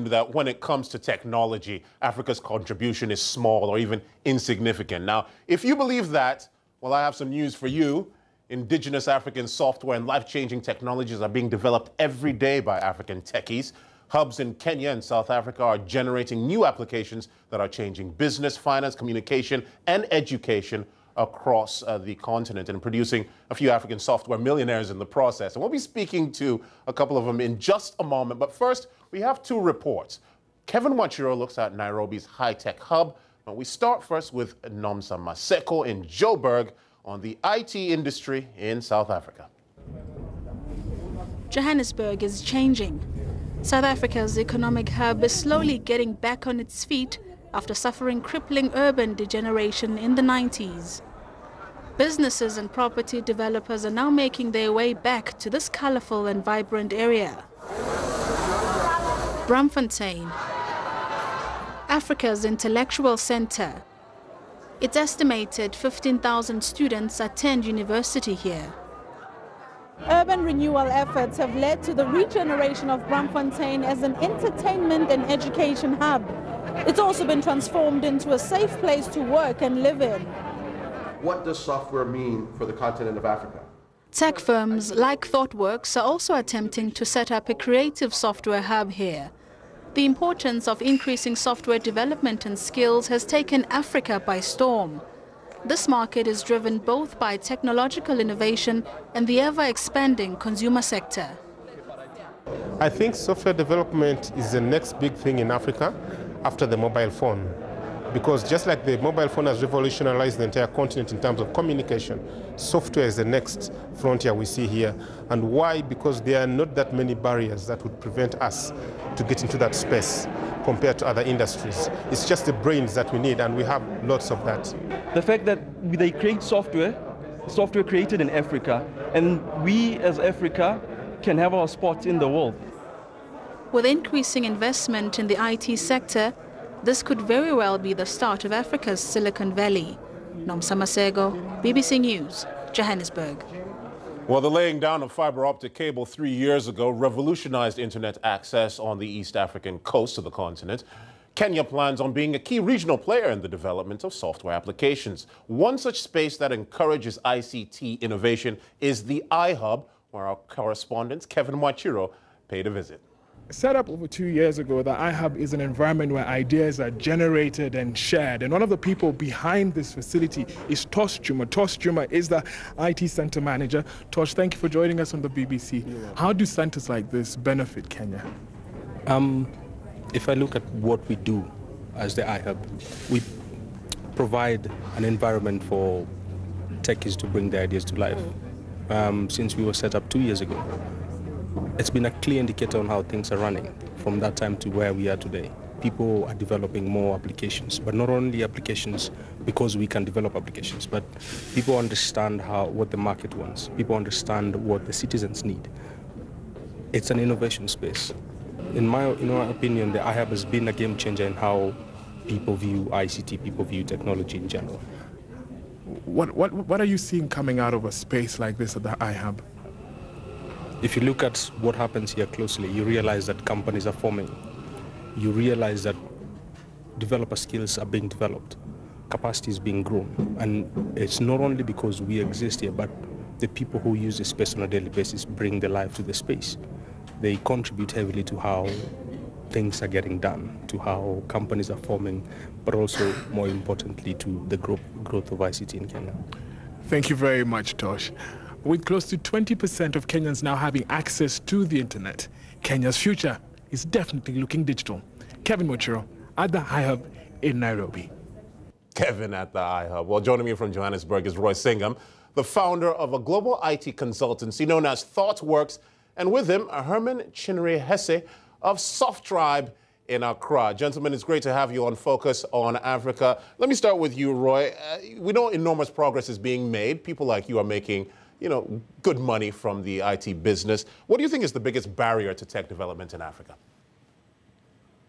that when it comes to technology, Africa's contribution is small or even insignificant. Now, if you believe that, well, I have some news for you. Indigenous African software and life-changing technologies are being developed every day by African techies. Hubs in Kenya and South Africa are generating new applications that are changing business, finance, communication, and education across the continent and producing a few African software millionaires in the process. And we'll be speaking to a couple of them in just a moment. But first, we have two reports. Kevin Wachiro looks at Nairobi's high-tech hub. And we start first with Nomsa Maseko in Joburg on the IT industry in South Africa. Johannesburg is changing. South Africa's economic hub is slowly getting back on its feet after suffering crippling urban degeneration in the 90s. Businesses and property developers are now making their way back to this colorful and vibrant area. Braamfontein, Africa's intellectual center. It's estimated 15,000 students attend university here. Urban renewal efforts have led to the regeneration of Braamfontein as an entertainment and education hub. It's also been transformed into a safe place to work and live in. What does software mean for the continent of Africa? Tech firms like ThoughtWorks are also attempting to set up a creative software hub here. The importance of increasing software development and skills has taken Africa by storm. This market is driven both by technological innovation and the ever-expanding consumer sector. I think software development is the next big thing in Africa after the mobile phone. Because just like the mobile phone has revolutionized the entire continent in terms of communication, software is the next frontier we see here. And why? Because there are not that many barriers that would prevent us to get into that space compared to other industries. It's just the brains that we need, and we have lots of that. The fact that they create software created in Africa, and we as Africa can have our spot in the world. With increasing investment in the IT sector, this could very well be the start of Africa's Silicon Valley. Nomsa Maseko, BBC News, Johannesburg. Well, the laying down of fiber optic cable 3 years ago revolutionized internet access on the East African coast of the continent. Kenya plans on being a key regional player in the development of software applications. One such space that encourages ICT innovation is the iHub, where our correspondent Kevin Wachiro paid a visit. Set up over 2 years ago, the iHub is an environment where ideas are generated and shared. And one of the people behind this facility is Tosh Juma. Tosh Juma is the IT center manager. Tosh, thank you for joining us on the BBC. How do centers like this benefit Kenya? If I look at what we do as the iHub, we provide an environment for techies to bring their ideas to life. Since we were set up 2 years ago, it's been a clear indicator on how things are running from that time to where we are today. People are developing more applications, but not only applications because we can develop applications, but people understand what the market wants. People understand what the citizens need. It's an innovation space. In my opinion, the iHub has been a game changer in how people view ICT, people view technology in general. What are you seeing coming out of a space like this at the iHub? If you look at what happens here closely, you realize that companies are forming. You realize that developer skills are being developed. Capacity is being grown. And it's not only because we exist here, but the people who use the space on a daily basis bring their life to the space. They contribute heavily to how things are getting done, to how companies are forming, but also, more importantly, to the growth of ICT in Kenya. Thank you very much, Tosh. With close to 20% of Kenyans now having access to the internet, Kenya's future is definitely looking digital. Kevin Wachiro at the iHub in Nairobi. Kevin at the iHub. Well, joining me from Johannesburg is Roy Singham, the founder of a global IT consultancy known as ThoughtWorks, and with him, Herman Hesse of Softdrive in Accra. Gentlemen, it's great to have you on Focus on Africa. Let me start with you, Roy. We know enormous progress is being made. People like you are making good money from the IT business. What do you think is the biggest barrier to tech development in Africa?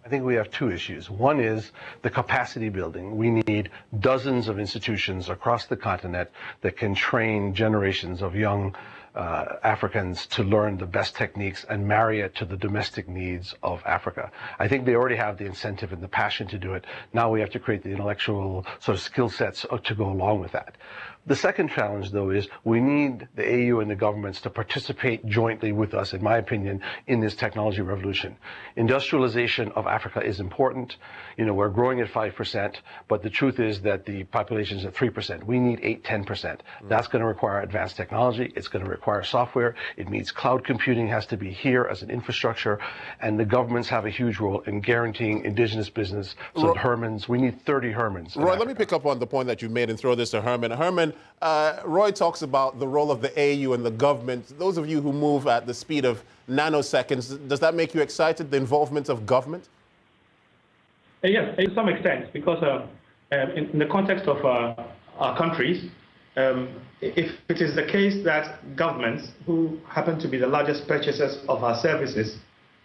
I think we have two issues. One is the capacity building. We need dozens of institutions across the continent that can train generations of young Africans to learn the best techniques and marry it to the domestic needs of Africa. I think they already have the incentive and the passion to do it. Now we have to create the intellectual sort of skill sets to go along with that. The second challenge, though, is we need the AU and the governments to participate jointly with us, in my opinion, in this technology revolution. Industrialization of Africa is important. You know, we're growing at 5%, but the truth is that the population is at 3%. We need 8–10%. That's going to require advanced technology. It's going to require software. It means cloud computing has to be here as an infrastructure, and the governments have a huge role in guaranteeing indigenous business. So Hermans, we need 30 Hermans. Roy, let me pick up on the point that you made and throw this to Herman. Herman, Roy talks about the role of the AU and the government. Those of you who move at the speed of nanoseconds, does that make you excited, the involvement of government? Yes, to some extent, because in the context of our countries, if it is the case that governments, who happen to be the largest purchasers of our services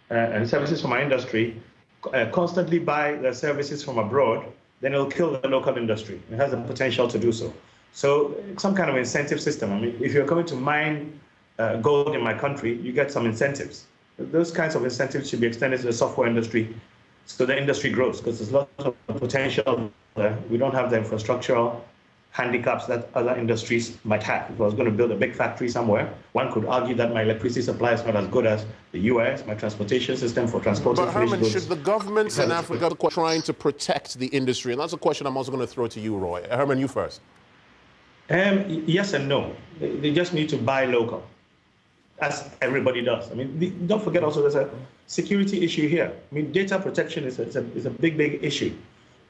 and services from our industry, constantly buy their services from abroad, then it'll kill the local industry. It has the potential to do so. So some kind of incentive system. I mean, if you're going to mine gold in my country, you get some incentives. Those kinds of incentives should be extended to the software industry so the industry grows, because there's lots of potential there. We don't have the infrastructural handicaps that other industries might have. If I was going to build a big factory somewhere, one could argue that my electricity supply is not as good as the US, my transportation system for transporting But Herman, goods. should the governments in Africa be trying to protect the industry? And that's a question I'm also going to throw to you, Roy. Herman, you first. Yes and no. They just need to buy local, as everybody does. I mean, don't forget also there's a security issue here. I mean, data protection is a big issue.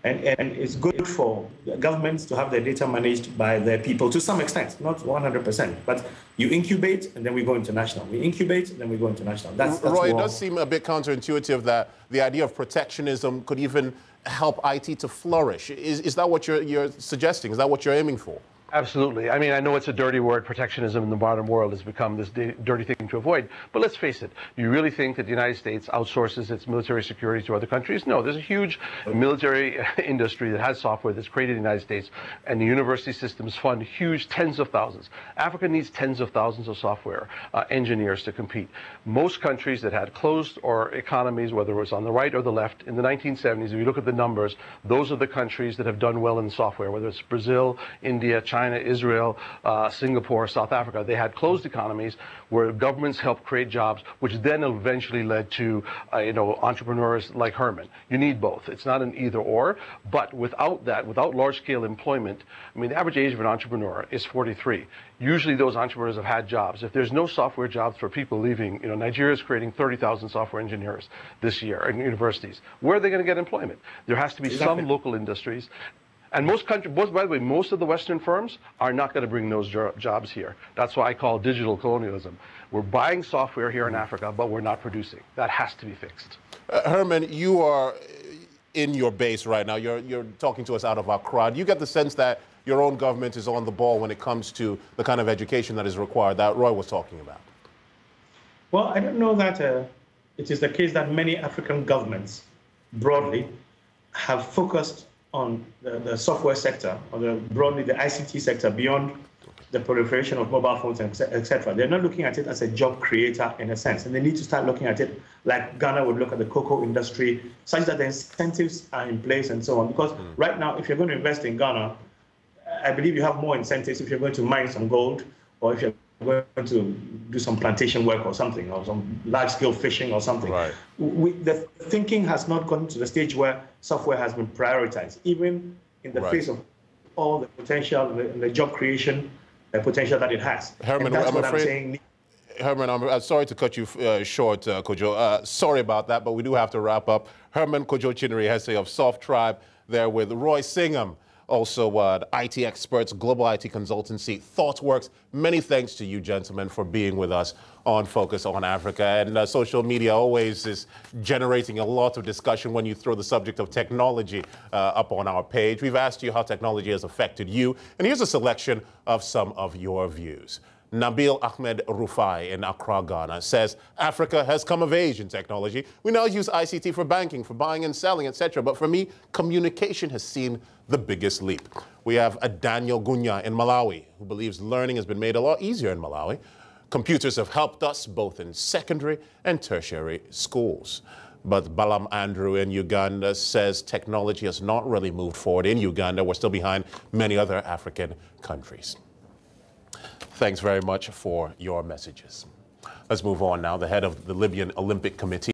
And it's good for governments to have their data managed by their people to some extent, not 100%. But you incubate, and then we go international. We incubate, and then we go international. That's Roy, it does seem a bit counterintuitive that the idea of protectionism could even help IT to flourish. Is that what you're suggesting? Is that what you're aiming for? Absolutely. I mean, I know it's a dirty word. Protectionism in the modern world has become this dirty thing to avoid. But let's face it. You really think that the United States outsources its military security to other countries? No, there's a huge military industry that has software that's created in the United States, and the university systems fund huge tens of thousands. Africa needs tens of thousands of software engineers to compete. Most countries that had closed or economies, whether it was on the right or the left, in the 1970s, if you look at the numbers, those are the countries that have done well in software, whether it's Brazil, India, China, Israel, Singapore, South Africa. They had closed economies where governments helped create jobs, which then eventually led to entrepreneurs like Herman. You need both. It's not an either or, but without that, without large-scale employment, I mean, the average age of an entrepreneur is 43. Usually those entrepreneurs have had jobs. If there's no software jobs for people leaving, Nigeria is creating 30,000 software engineers this year in universities. Where are they going to get employment? There has to be some local industries. And most countries, by the way, most of the Western firms are not going to bring those jobs here. That's why I call digital colonialism. We're buying software here in Africa, but we're not producing. That has to be fixed. Herman, you are in your base right now. You're talking to us out of Accra. Do you get the sense that your own government is on the ball when it comes to the kind of education that is required that Roy was talking about? Well, I don't know that it is the case that many African governments broadly have focused on the software sector, or broadly the ICT sector, beyond the proliferation of mobile phones, etc. They're not looking at it as a job creator in a sense, and they need to start looking at it like Ghana would look at the cocoa industry, such that the incentives are in place and so on. Because right now, if you're going to invest in Ghana, I believe you have more incentives if you're going to mine some gold, or if you're going to do some plantation work or something, or some large-scale fishing or something. Right. The thinking has not gotten to the stage where software has been prioritized, even in the face of all the potential, the job creation potential that it has. Herman, Herman, I'm sorry to cut you short, Kojo. Sorry about that, but we do have to wrap up. Herman Kojo Chinere Hesse of Softdrive, there with Roy Singham, also the IT experts, global IT consultancy, ThoughtWorks. Many thanks to you, gentlemen, for being with us on Focus on Africa. And social media always is generating a lot of discussion when you throw the subject of technology up on our page. We've asked you how technology has affected you, and here's a selection of some of your views. Nabil Ahmed Rufai in Accra, Ghana, says Africa has come of age in technology. We now use ICT for banking, for buying and selling, etc. But for me, communication has seen the biggest leap. We have a Daniel Gunya in Malawi, who believes learning has been made a lot easier in Malawi. Computers have helped us both in secondary and tertiary schools. But Balam Andrew in Uganda says technology has not really moved forward in Uganda. We're still behind many other African countries. Thanks very much for your messages. Let's move on now. The head of the Libyan Olympic Committee